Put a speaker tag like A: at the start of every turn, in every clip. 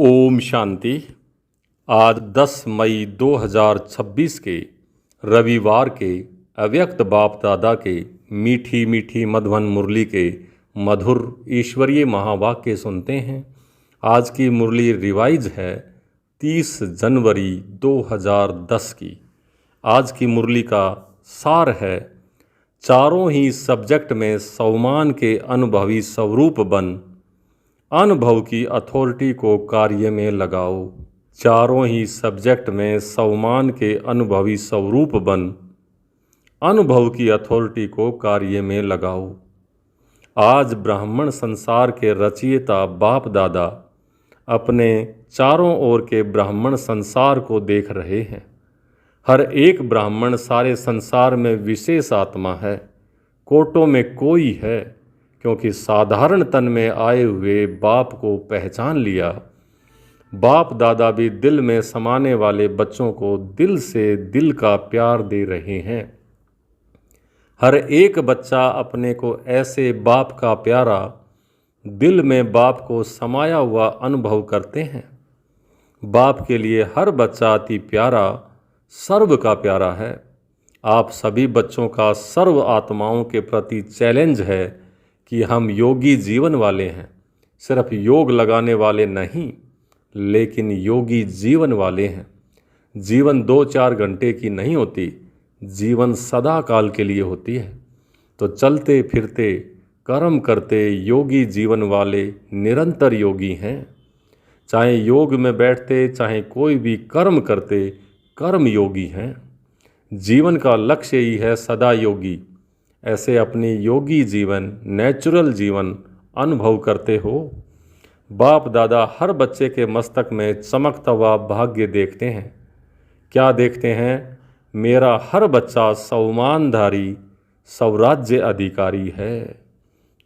A: ओम शांति। आज 10 मई 2026 के रविवार के अव्यक्त बाप दादा के मीठी मीठी मधुबन मुरली के मधुर ईश्वरीय महावाक्य सुनते हैं। आज की मुरली रिवाइज है 30 जनवरी 2010 की। आज की मुरली का सार है, चारों ही सब्जेक्ट में सम्मान के अनुभवी स्वरूप बन, अनुभव की अथॉरिटी को कार्य में लगाओ। चारों ही सब्जेक्ट में सम्मान के अनुभवी स्वरूप बन, अनुभव की अथॉरिटी को कार्य में लगाओ। आज ब्राह्मण संसार के रचयिता बाप दादा अपने चारों ओर के ब्राह्मण संसार को देख रहे हैं। हर एक ब्राह्मण सारे संसार में विशेष आत्मा है, कोटों में कोई है, क्योंकि साधारण तन में आए हुए बाप को पहचान लिया। बाप दादा भी दिल में समाने वाले बच्चों को दिल से दिल का प्यार दे रहे हैं। हर एक बच्चा अपने को ऐसे बाप का प्यारा, दिल में बाप को समाया हुआ अनुभव करते हैं। बाप के लिए हर बच्चा अति प्यारा, सर्व का प्यारा है। आप सभी बच्चों का सर्व आत्माओं के प्रति चैलेंज है कि हम योगी जीवन वाले हैं, सिर्फ योग लगाने वाले नहीं, लेकिन योगी जीवन वाले हैं। जीवन 2-4 घंटे की नहीं होती, जीवन सदा काल के लिए होती है। तो चलते फिरते कर्म करते योगी जीवन वाले निरंतर योगी हैं। चाहे योग में बैठते, चाहे कोई भी कर्म करते, कर्म योगी हैं। जीवन का लक्ष्य ही है सदा योगी। ऐसे अपनी योगी जीवन, नेचुरल जीवन अनुभव करते हो। बाप दादा हर बच्चे के मस्तक में चमकता हुआ भाग्य देखते हैं। क्या देखते हैं? मेरा हर बच्चा सम्मानधारी स्वराज्य अधिकारी है।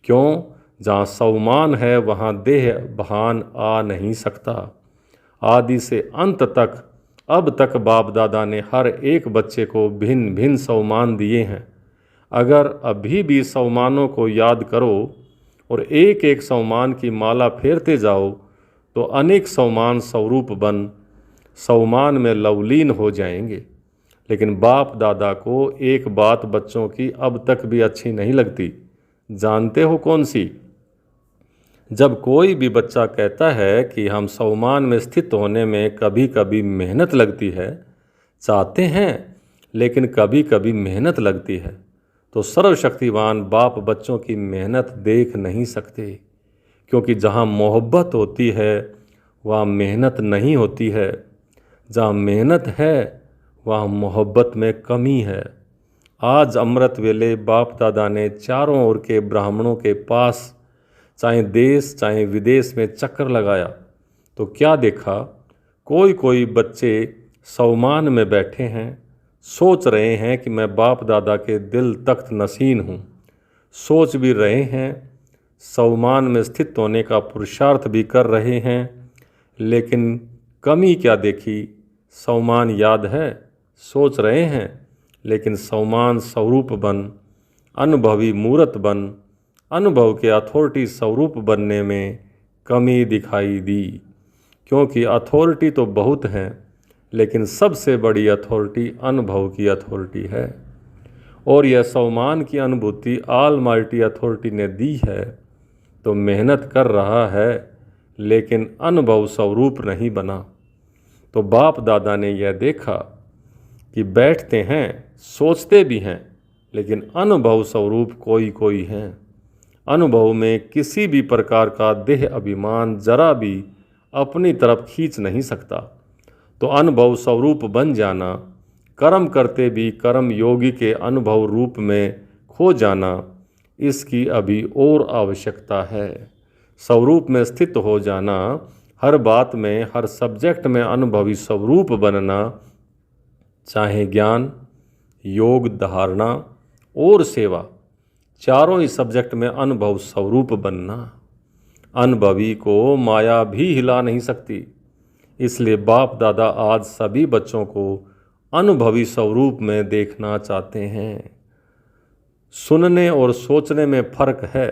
A: क्यों? जहाँ सम्मान है वहाँ देह भान आ नहीं सकता। आदि से अंत तक अब तक बाप दादा ने हर एक बच्चे को भिन्न भिन्न सम्मान दिए हैं। अगर अभी भी सम्मानों को याद करो और एक एक सम्मान की माला फेरते जाओ तो अनेक सम्मान स्वरूप बन सम्मान में लवलीन हो जाएंगे। लेकिन बाप दादा को एक बात बच्चों की अब तक भी अच्छी नहीं लगती। जानते हो कौन सी? जब कोई भी बच्चा कहता है कि हम सम्मान में स्थित होने में कभी कभी मेहनत लगती है, चाहते हैं लेकिन कभी कभी मेहनत लगती है, तो सर्वशक्तिवान बाप बच्चों की मेहनत देख नहीं सकते। क्योंकि जहाँ मोहब्बत होती है वहाँ मेहनत नहीं होती है। जहाँ मेहनत है वहाँ मोहब्बत में कमी है। आज अमृत वेले बाप दादा ने चारों ओर के ब्राह्मणों के पास, चाहे देश चाहे विदेश में चक्कर लगाया तो क्या देखा? कोई कोई बच्चे सम्मान में बैठे हैं, सोच रहे हैं कि मैं बाप दादा के दिल तख्त नशीन हूँ। सोच भी रहे हैं, सम्मान में स्थित होने का पुरुषार्थ भी कर रहे हैं, लेकिन कमी क्या देखी? सम्मान याद है, सोच रहे हैं, लेकिन सम्मान स्वरूप बन, अनुभवी मूर्त बन, अनुभव के अथॉरिटी स्वरूप बनने में कमी दिखाई दी। क्योंकि अथॉरिटी तो बहुत हैं, लेकिन सबसे बड़ी अथॉरिटी अनुभव की अथॉरिटी है। और यह सम्मान की अनुभूति ऑलमाइटी अथॉरिटी ने दी है। तो मेहनत कर रहा है लेकिन अनुभव स्वरूप नहीं बना। तो बाप दादा ने यह देखा कि बैठते हैं, सोचते भी हैं, लेकिन अनुभव स्वरूप कोई कोई हैं। अनुभव में किसी भी प्रकार का देह अभिमान जरा भी अपनी तरफ खींच नहीं सकता। तो अनुभव स्वरूप बन जाना, कर्म करते भी कर्म योगी के अनुभव रूप में खो जाना, इसकी अभी और आवश्यकता है। स्वरूप में स्थित हो जाना, हर बात में, हर सब्जेक्ट में अनुभवी स्वरूप बनना, चाहे ज्ञान, योग, धारणा और सेवा, चारों ही सब्जेक्ट में अनुभव स्वरूप बनना। अनुभवी को माया भी हिला नहीं सकती। इसलिए बाप दादा आज सभी बच्चों को अनुभवी स्वरूप में देखना चाहते हैं। सुनने और सोचने में फर्क है,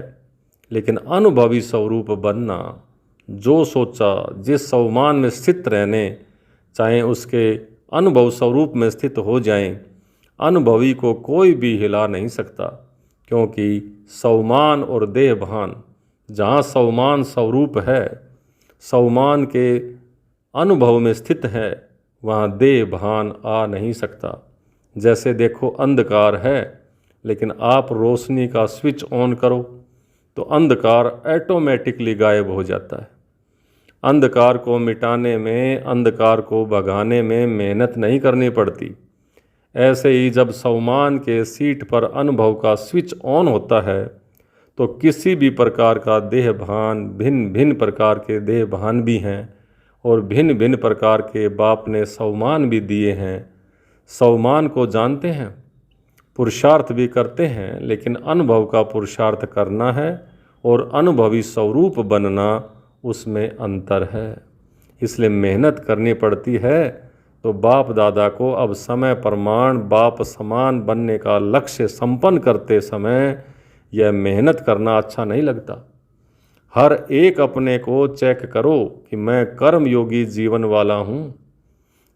A: लेकिन अनुभवी स्वरूप बनना, जो सोचा, जिस स्वमान में स्थित रहने, चाहे उसके अनुभव स्वरूप में स्थित हो जाएं, अनुभवी को कोई भी हिला नहीं सकता, क्योंकि स्वमान और देहभान, जहाँ स्वमान स्वरूप है, स्वमान के अनुभव में स्थित है, वहाँ देहभान आ नहीं सकता। जैसे देखो अंधकार है, लेकिन आप रोशनी का स्विच ऑन करो तो अंधकार ऑटोमेटिकली गायब हो जाता है। अंधकार को मिटाने में, अंधकार को भगाने में मेहनत नहीं करनी पड़ती। ऐसे ही जब स्वमान के सीट पर अनुभव का स्विच ऑन होता है तो किसी भी प्रकार का देहभान, भिन्न भिन्न प्रकार के देहभान भी हैं और भिन्न भिन्न प्रकार के बाप ने स्वमान भी दिए हैं। स्वमान को जानते हैं, पुरुषार्थ भी करते हैं, लेकिन अनुभव का पुरुषार्थ करना है और अनुभवी स्वरूप बनना, उसमें अंतर है। इसलिए मेहनत करनी पड़ती है। तो बाप दादा को अब समय प्रमाण बाप समान बनने का लक्ष्य संपन्न करते समय यह मेहनत करना अच्छा नहीं लगता। हर एक अपने को चेक करो कि मैं कर्म योगी जीवन वाला हूँ।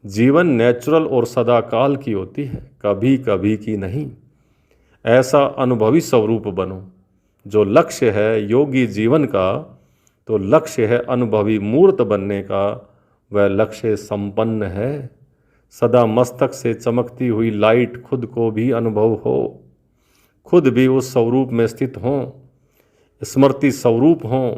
A: जीवन नेचुरल और सदाकाल की होती है, कभी कभी की नहीं। ऐसा अनुभवी स्वरूप बनो। जो लक्ष्य है योगी जीवन का, तो लक्ष्य है अनुभवी मूर्त बनने का, वह लक्ष्य संपन्न है। सदा मस्तक से चमकती हुई लाइट खुद को भी अनुभव हो, खुद भी उस स्वरूप में स्थित हों, स्मृति स्वरूप हों।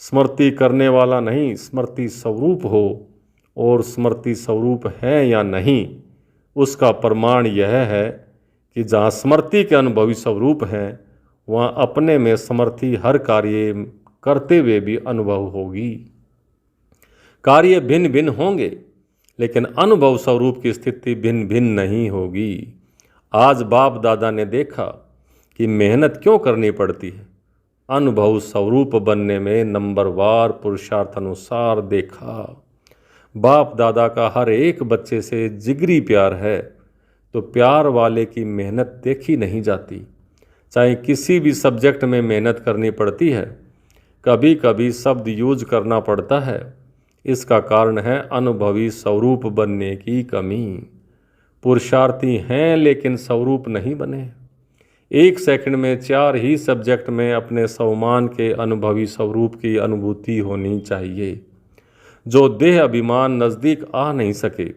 A: स्मृति करने वाला नहीं, स्मृति स्वरूप हो। और स्मृति स्वरूप है या नहीं, उसका प्रमाण यह है कि जहाँ स्मृति के अनुभवी स्वरूप हैं, वहाँ अपने में समर्थी हर कार्य करते हुए भी अनुभव होगी। कार्य भिन्न भिन्न होंगे, लेकिन अनुभव स्वरूप की स्थिति भिन्न भिन्न नहीं होगी। आज बाप दादा ने देखा कि मेहनत क्यों करनी पड़ती है। अनुभव स्वरूप बनने में नंबरवार पुरुषार्थ अनुसार देखा। बाप दादा का हर एक बच्चे से जिगरी प्यार है, तो प्यार वाले की मेहनत देखी नहीं जाती। चाहे किसी भी सब्जेक्ट में मेहनत करनी पड़ती है, कभी कभी शब्द यूज करना पड़ता है। इसका कारण है अनुभवी स्वरूप बनने की कमी। पुरुषार्थी हैं लेकिन स्वरूप नहीं बने। एक सेकंड में 4 ही सब्जेक्ट में अपने स्वमान के अनुभवी स्वरूप की अनुभूति होनी चाहिए। जो देह अभिमान नज़दीक आ नहीं सके,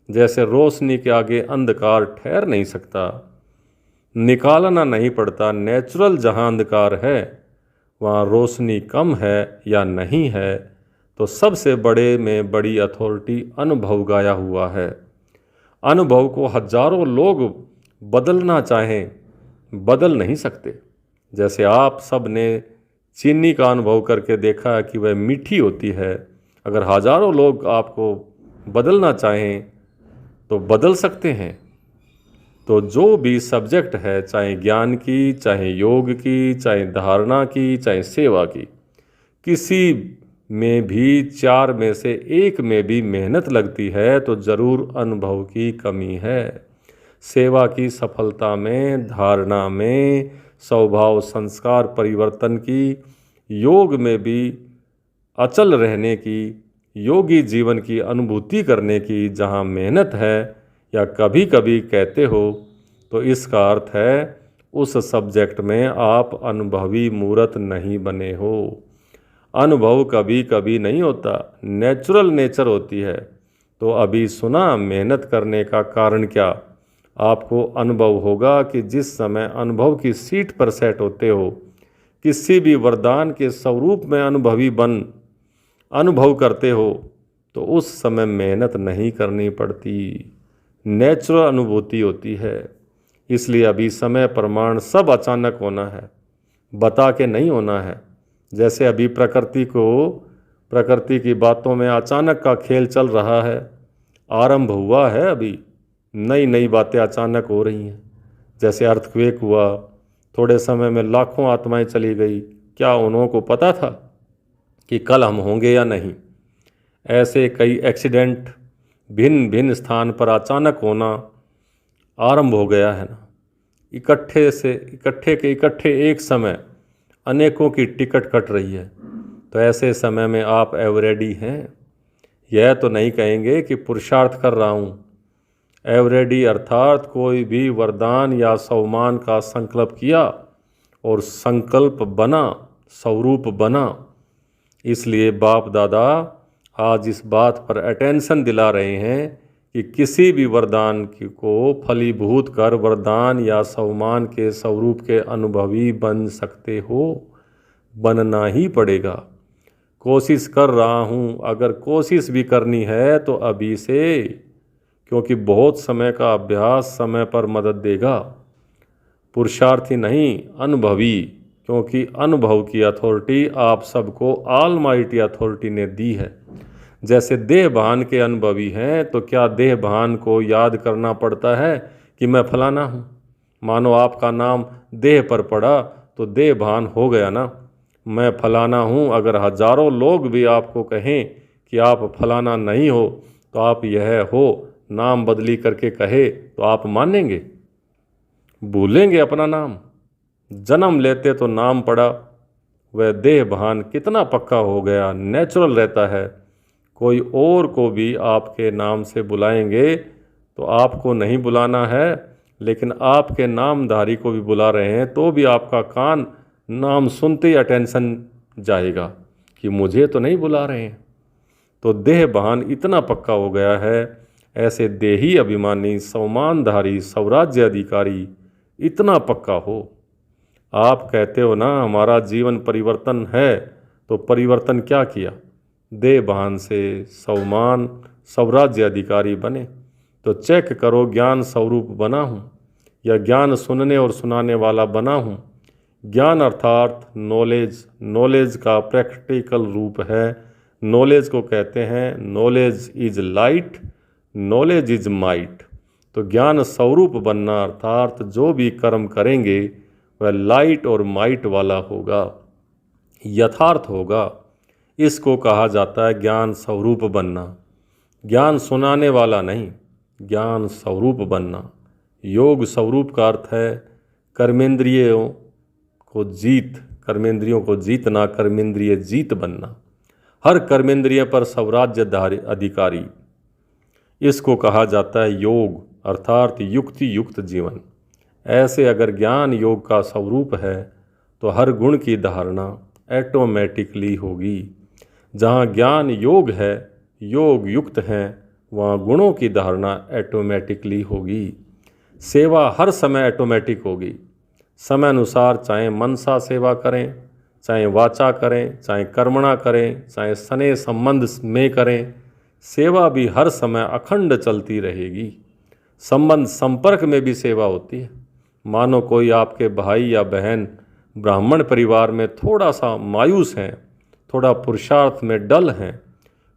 A: जैसे रोशनी के आगे अंधकार ठहर नहीं सकता, निकालना नहीं पड़ता। नेचुरल जहाँ अंधकार है, वहाँ रोशनी कम है या नहीं है, तो सबसे बड़े में बड़ी अथॉरिटी अनुभव गाया हुआ है। अनुभव को हजारों लोग बदलना चाहें, बदल नहीं सकते। जैसे आप सब ने चीनी का अनुभव करके देखा कि वह मीठी होती है। अगर हजारों लोग आपको बदलना चाहें तो बदल सकते हैं। तो जो भी सब्जेक्ट है, चाहे ज्ञान की, चाहे योग की, चाहे धारणा की, चाहे सेवा की, किसी में भी 4 में से 1 में भी मेहनत लगती है तो ज़रूर अनुभव की कमी है। सेवा की सफलता में, धारणा में, स्वभाव संस्कार परिवर्तन की, योग में भी अचल रहने की, योगी जीवन की अनुभूति करने की जहाँ मेहनत है, या कभी कभी कहते हो, तो इसका अर्थ है उस सब्जेक्ट में आप अनुभवी मूर्त नहीं बने हो। अनुभव कभी कभी नहीं होता, नेचुरल नेचर होती है। तो अभी सुना मेहनत करने का कारण क्या। आपको अनुभव होगा कि जिस समय अनुभव की सीट पर सेट होते हो, किसी भी वरदान के स्वरूप में अनुभवी बन अनुभव करते हो, तो उस समय मेहनत नहीं करनी पड़ती, नेचुरल अनुभूति होती है। इसलिए अभी समय प्रमाण सब अचानक होना है, बता के नहीं होना है। जैसे अभी प्रकृति की बातों में अचानक का खेल चल रहा है, आरंभ हुआ है। अभी नई नई बातें अचानक हो रही हैं। जैसे अर्थक्वेक हुआ, थोड़े समय में लाखों आत्माएं चली गई। क्या उन्हों को पता था कि कल हम होंगे या नहीं। ऐसे कई एक्सीडेंट भिन्न भिन्न स्थान पर अचानक होना आरंभ हो गया है ना। इकट्ठे एक समय अनेकों की टिकट कट रही है। तो ऐसे समय में आप एवरेडी हैं। यह तो नहीं कहेंगे कि पुरुषार्थ कर रहा हूँ। एवरेडी अर्थात कोई भी वरदान या सम्मान का संकल्प किया और संकल्प बना, स्वरूप बना। इसलिए बाप दादा आज इस बात पर अटेंशन दिला रहे हैं कि किसी भी वरदान को फलीभूत कर वरदान या सम्मान के स्वरूप के अनुभवी बन सकते हो, बनना ही पड़ेगा। कोशिश कर रहा हूँ, अगर कोशिश भी करनी है तो अभी से, क्योंकि बहुत समय का अभ्यास समय पर मदद देगा। पुरुषार्थी नहीं, अनुभवी, क्योंकि अनुभव की अथॉरिटी आप सबको ऑलमाइटी अथॉरिटी ने दी है। जैसे देह भान के अनुभवी हैं, तो क्या देह भान को याद करना पड़ता है कि मैं फलाना हूँ? मानो आपका नाम देह पर पड़ा तो देह भान हो गया ना, मैं फलाना हूँ। अगर हजारों लोग भी आपको कहें कि आप फलाना नहीं हो, तो आप यह हो नाम बदली करके कहे तो आप मानेंगे? भूलेंगे अपना नाम? जन्म लेते तो नाम पड़ा, वह देह भान कितना पक्का हो गया, नेचुरल रहता है। कोई और को भी आपके नाम से बुलाएंगे तो आपको नहीं बुलाना है, लेकिन आपके नामधारी को भी बुला रहे हैं तो भी आपका कान नाम सुनते ही अटेंशन जाएगा कि मुझे तो नहीं बुला रहे हैं। तो देह भान इतना पक्का हो गया है। ऐसे देही अभिमानी सम्मानधारी स्वराज्य अधिकारी इतना पक्का हो। आप कहते हो ना हमारा जीवन परिवर्तन है, तो परिवर्तन क्या किया? देह भान से सम्मान स्वराज्य अधिकारी बने। तो चेक करो, ज्ञान स्वरूप बना हूँ या ज्ञान सुनने और सुनाने वाला बना हूँ? ज्ञान अर्थात नॉलेज, नॉलेज का प्रैक्टिकल रूप है। नॉलेज को कहते हैं knowledge is light, knowledge is might. तो ज्ञान स्वरूप बनना अर्थात जो भी कर्म करेंगे वह लाइट और माइट वाला होगा, यथार्थ होगा। इसको कहा जाता है ज्ञान स्वरूप बनना। ज्ञान सुनाने वाला नहीं, ज्ञान स्वरूप बनना। योग स्वरूप का अर्थ है कर्मेंद्रियों को जीतना, कर्मेंद्रिय जीत बनना। हर कर्मेंद्रिय पर स्वराज्य अधिकारी। इसको कहा जाता है योग अर्थात युक्ति युक्त जीवन। ऐसे अगर ज्ञान योग का स्वरूप है तो हर गुण की धारणा ऑटोमेटिकली होगी। जहाँ ज्ञान योग है, योग युक्त हैं, वहाँ गुणों की धारणा ऑटोमेटिकली होगी। सेवा हर समय ऑटोमेटिक होगी। समय अनुसार चाहे मनसा सेवा करें, चाहे वाचा करें, चाहे कर्मणा करें, चाहे स्नेह संबंध में करें, सेवा भी हर समय अखंड चलती रहेगी। संबंध संपर्क में भी सेवा होती है। मानो कोई आपके भाई या बहन ब्राह्मण परिवार में थोड़ा सा मायूस हैं, थोड़ा पुरुषार्थ में डल हैं,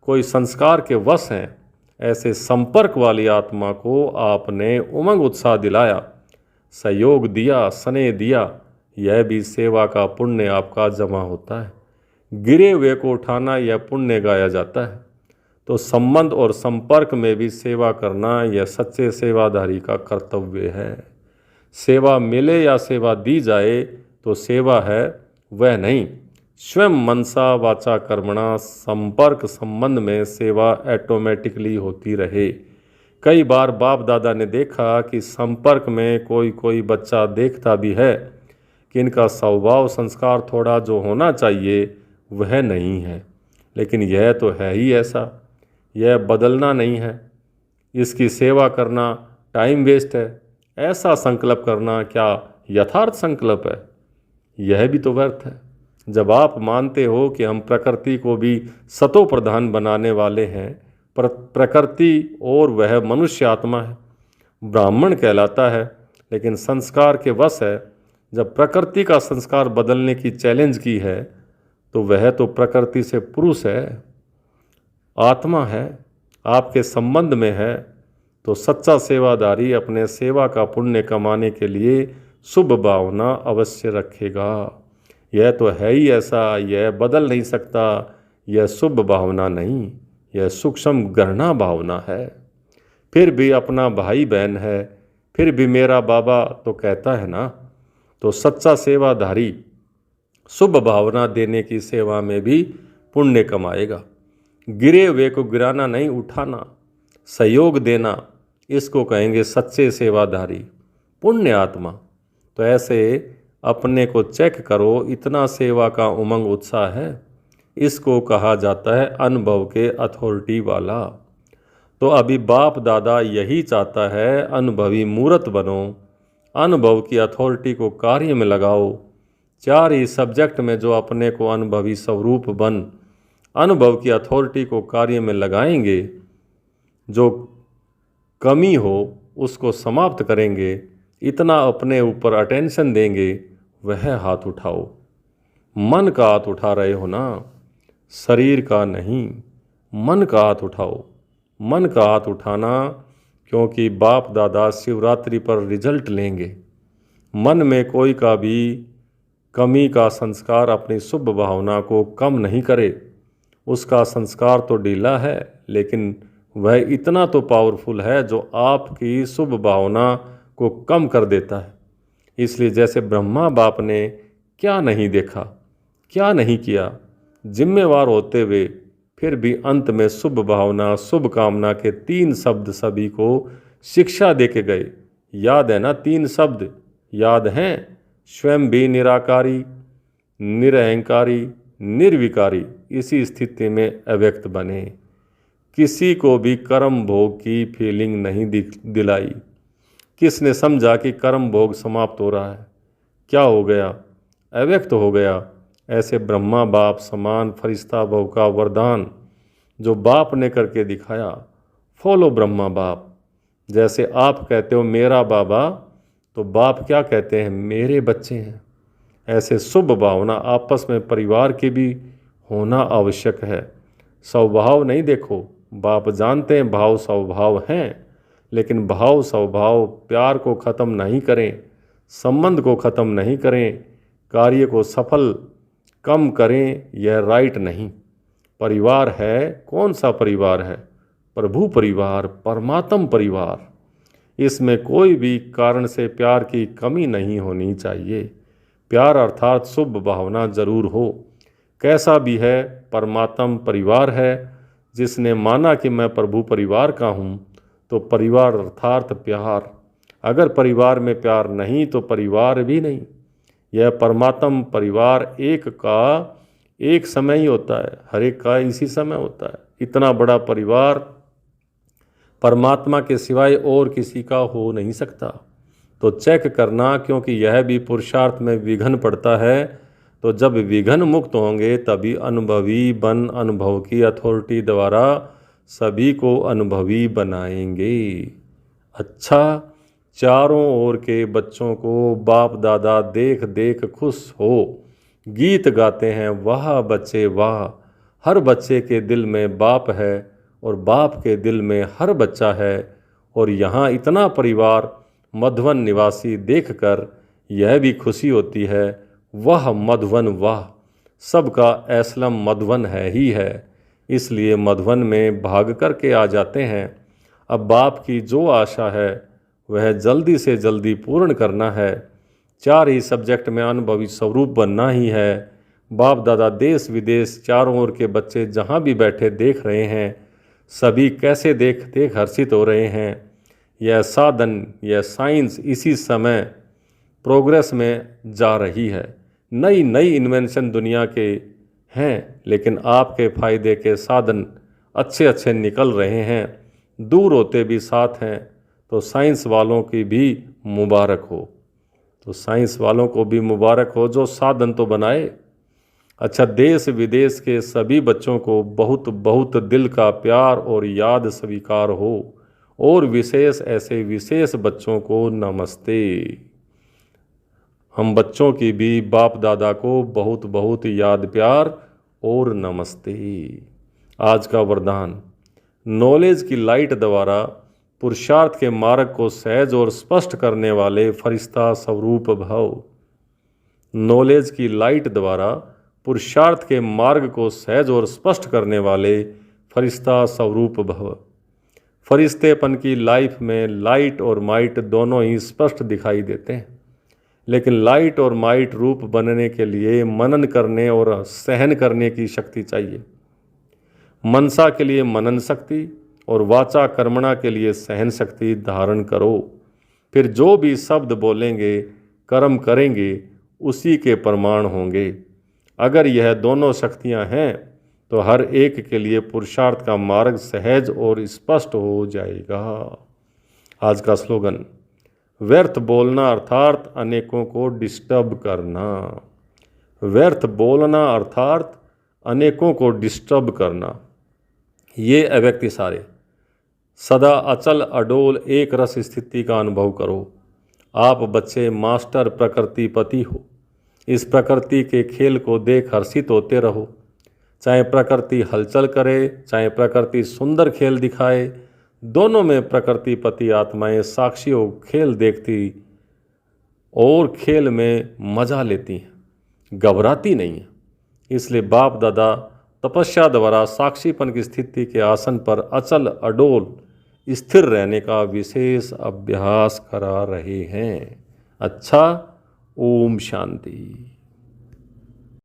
A: कोई संस्कार के वश हैं, ऐसे संपर्क वाली आत्मा को आपने उमंग उत्साह दिलाया, सहयोग दिया, स्नेह दिया, यह भी सेवा का पुण्य आपका जमा होता है। गिरे हुए को उठाना यह पुण्य गाया जाता है। तो संबंध और संपर्क में भी सेवा करना यह सच्चे सेवाधारी का कर्तव्य है। सेवा मिले या सेवा दी जाए तो सेवा है, वह नहीं। स्वयं मनसा वाचा कर्मणा संपर्क संबंध में सेवा ऑटोमेटिकली होती रहे। कई बार बाप दादा ने देखा कि संपर्क में कोई बच्चा देखता भी है कि इनका स्वभाव संस्कार थोड़ा जो होना चाहिए वह नहीं है, लेकिन यह तो है ही ऐसा, यह बदलना नहीं है। इसकी सेवा करना टाइम वेस्ट है। ऐसा संकल्प करना क्या यथार्थ संकल्प है? यह भी तो व्यर्थ है। जब आप मानते हो कि हम प्रकृति को भी सतो प्रधान बनाने वाले हैं, पर प्रकृति और वह मनुष्य आत्मा है, ब्राह्मण कहलाता है, लेकिन संस्कार के वश है। जब प्रकृति का संस्कार बदलने की चैलेंज की है तो वह तो प्रकृति से पुरुष है, आत्मा है, आपके संबंध में है। तो सच्चा सेवादारी अपने सेवा का पुण्य कमाने के लिए शुभ भावना अवश्य रखेगा। यह तो है ही ऐसा, यह बदल नहीं सकता। यह शुभ भावना नहीं, यह सूक्ष्म गहना भावना है। फिर भी अपना भाई बहन है, फिर भी मेरा बाबा तो कहता है ना। तो सच्चा सेवाधारी शुभ भावना देने की सेवा में भी पुण्य कमाएगा। गिरे हुए को गिराना नहीं, उठाना, सहयोग देना, इसको कहेंगे सच्चे सेवाधारी, पुण्य आत्मा। तो ऐसे अपने को चेक करो, इतना सेवा का उमंग उत्साह है, इसको कहा जाता है अनुभव के अथॉरिटी वाला। तो अभी बाप दादा यही चाहता है, अनुभवी मूर्त बनो, अनुभव की अथॉरिटी को कार्य में लगाओ। 4 ही सब्जेक्ट में जो अपने को अनुभवी स्वरूप बन अनुभव की अथॉरिटी को कार्य में लगाएंगे, जो कमी हो उसको समाप्त करेंगे, इतना अपने ऊपर अटेंशन देंगे, वह हाथ उठाओ। मन का हाथ उठा रहे हो ना, शरीर का नहीं, मन का हाथ उठाओ। मन का हाथ उठाना, क्योंकि बाप दादा शिवरात्रि पर रिजल्ट लेंगे। मन में कोई का भी कमी का संस्कार अपनी शुभ भावना को कम नहीं करे। उसका संस्कार तो ढीला है, लेकिन वह इतना तो पावरफुल है जो आपकी शुभ भावना को कम कर देता है। इसलिए जैसे ब्रह्मा बाप ने क्या नहीं देखा, क्या नहीं किया, जिम्मेवार होते हुए फिर भी अंत में शुभ भावना, शुभ कामना के 3 शब्द सभी को शिक्षा दे के गए। याद है ना 3 शब्द? याद हैं? स्वयं भी निराकारी, निरअहंकारी, निर्विकारी, इसी स्थिति में अव्यक्त बने। किसी को भी कर्म भोग की फीलिंग नहीं दिलाई। किसने समझा कि कर्म भोग समाप्त हो रहा है? क्या हो गया? अव्यक्त हो गया। ऐसे ब्रह्मा बाप समान फरिश्ता भव का वरदान जो बाप ने करके दिखाया, फॉलो ब्रह्मा बाप। जैसे आप कहते हो मेरा बाबा, तो बाप क्या कहते हैं? मेरे बच्चे हैं। ऐसे शुभ भावना आपस में परिवार की भी होना आवश्यक है। स्वभाव नहीं देखो, बाप जानते हैं भाव स्वभाव हैं, लेकिन भाव स्वभाव प्यार को ख़त्म नहीं करें, संबंध को ख़त्म नहीं करें, कार्य को सफल कम करें, यह राइट नहीं। परिवार है, कौन सा परिवार है? प्रभु परिवार, परमात्म परिवार। इसमें कोई भी कारण से प्यार की कमी नहीं होनी चाहिए। प्यार अर्थात शुभ भावना जरूर हो। कैसा भी है, परमात्म परिवार है। जिसने माना कि मैं प्रभु परिवार का हूँ, तो परिवार अर्थात प्यार। अगर परिवार में प्यार नहीं तो परिवार भी नहीं। यह परमात्म परिवार एक का एक समय ही होता है, हर एक का इसी समय होता है। इतना बड़ा परिवार परमात्मा के सिवाय और किसी का हो नहीं सकता। तो चेक करना, क्योंकि यह भी पुरुषार्थ में विघ्न पड़ता है। तो जब विघ्न मुक्त होंगे तभी अनुभवी बन अनुभव की अथॉरिटी द्वारा सभी को अनुभवी बनाएंगे। अच्छा, चारों ओर के बच्चों को बाप दादा देख देख खुश हो गीत गाते हैं, वाह बच्चे वाह। हर बच्चे के दिल में बाप है और बाप के दिल में हर बच्चा है। और यहाँ इतना परिवार मधुवन निवासी देखकर यह भी खुशी होती है, वह मधुवन वाह। सबका एस्लम मधुवन है ही है, इसलिए मधुवन में भाग करके आ जाते हैं। अब बाप की जो आशा है वह जल्दी से जल्दी पूर्ण करना है। 4 ही सब्जेक्ट में अनुभवी स्वरूप बनना ही है। बाप दादा देश विदेश चारों ओर के बच्चे जहाँ भी बैठे देख रहे हैं, सभी कैसे देख देख हर्षित हो रहे हैं। यह साधन, यह साइंस इसी समय प्रोग्रेस में जा रही है। नई नई इन्वेंशन दुनिया के हैं, लेकिन आपके फ़ायदे के साधन अच्छे अच्छे निकल रहे हैं, दूर होते भी साथ हैं। तो साइंस वालों की भी मुबारक हो। तो साइंस वालों को भी मुबारक हो जो साधन तो बनाए। अच्छा, देश विदेश के सभी बच्चों को बहुत बहुत दिल का प्यार और याद स्वीकार हो। और विशेष ऐसे विशेष बच्चों को नमस्ते। हम बच्चों की भी बाप दादा को बहुत बहुत याद प्यार और नमस्ते। आज का वरदान, नॉलेज की लाइट द्वारा पुरुषार्थ के मार्ग को सहज और स्पष्ट करने वाले फरिश्ता स्वरूप भव। नॉलेज की लाइट द्वारा पुरुषार्थ के मार्ग को सहज और स्पष्ट करने वाले फरिश्ता स्वरूप भव। फरिश्तेपन की लाइफ में लाइट और माइट दोनों ही स्पष्ट दिखाई देते हैं। लेकिन लाइट और माइट रूप बनने के लिए मनन करने और सहन करने की शक्ति चाहिए। मनसा के लिए मनन शक्ति और वाचा कर्मणा के लिए सहन शक्ति धारण करो। फिर जो भी शब्द बोलेंगे, कर्म करेंगे, उसी के प्रमाण होंगे। अगर यह दोनों शक्तियां हैं तो हर एक के लिए पुरुषार्थ का मार्ग सहज और स्पष्ट हो जाएगा। आज का स्लोगन, व्यर्थ बोलना अर्थात अनेकों को डिस्टर्ब करना। व्यर्थ बोलना अर्थात अनेकों को डिस्टर्ब करना। ये अव्यक्ति सारे सदा अचल अडोल एक रस स्थिति का अनुभव करो। आप बच्चे मास्टर प्रकृतिपति हो। इस प्रकृति के खेल को देख हर्षित होते रहो। चाहे प्रकृति हलचल करे, चाहे प्रकृति सुंदर खेल दिखाए, दोनों में प्रकृतिपति आत्माएं साक्षियों खेल देखती और खेल में मजा लेती हैं, घबराती नहीं है। इसलिए बाप दादा तपस्या द्वारा साक्षीपन की स्थिति के आसन पर अचल अडोल स्थिर रहने का विशेष अभ्यास करा रहे हैं। अच्छा, ओम शांति।